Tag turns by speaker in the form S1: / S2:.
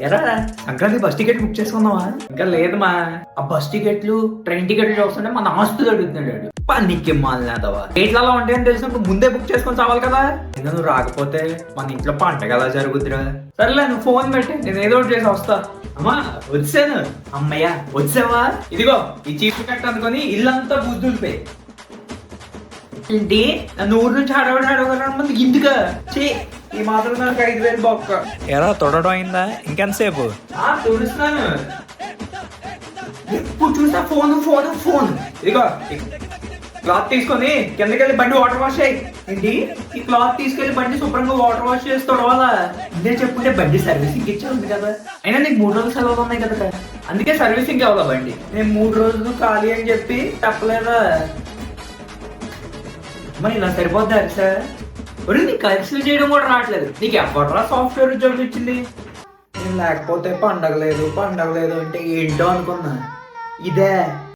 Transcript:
S1: ఎరా Sankranti bus ticket book చేసుకున్నావా? ఇంకా లేదు మా. ఆ బస్ టికెట్లు ట్రైన్ టికెట్లు చూస్తుంటే మన ఆస్తులు అడుగుతున్నాడు. పనికి మాలినదవా రేట్లలో ఉంటాయని తెలిసినప్పుడు ముందే బుక్ చేసుకొని చావాలి కదా. ఇంకా నువ్వు రాకపోతే మన ఇంట్లో పంటగ ఎలా జరుగుతురా? సరేలే నువ్వు ఫోన్ పెట్టి నేను ఏదో ఒకటి చేసి వస్తా. అమ్మా వచ్చాను. అమ్మయ్యా వచ్చావా? ఇదిగో ఈ చీప్ కట్ అనుకొని ఇల్లంతా బుద్ధులిపోయి. ఏంటి నన్ను ఊరు నుంచి హడవడమంది ఇందుగా ఈ మాత్రం నాకు 5,000 బొక్క.
S2: ఎరా తొడడం అయిందా? ఇంకెంతసేపు?
S1: తుడుస్తున్నాను. ఎప్పుడు చూసా ఫోన్ ఫోన్ ఫోన్. ఇదిగో క్లాత్ తీసుకొని కిందకెళ్ళి బండి వాటర్ వాష్ అయ్యి. ఏంటి ఈ క్లాత్ తీసుకెళ్లి బండి శుభ్రంగా వాటర్ వాష్ చేసి తొడవాలా? ఇదే చెప్పుంటే బండి సర్వీసింగ్ ఇచ్చేది కదా. అయినా నీకు 3 రోజులు సెలవులు ఉన్నాయి కదా, అందుకే సర్వీసింగ్ అవ్వాలా బండి. నేను 3 రోజులు ఖాళీ అని చెప్పి తప్పలేదా? మరి ఇలా సరిపోద్దా సార్? ఒరే నీకు కన్సిల్ చేయడం కూడా రావట్లేదు. నీకు ఎవడరా సాఫ్ట్వేర్ ఉద్యోగం ఇచ్చింది? నేను లేకపోతే పండగ లేదు అంటే ఏంటో అనుకున్నా. ఇదే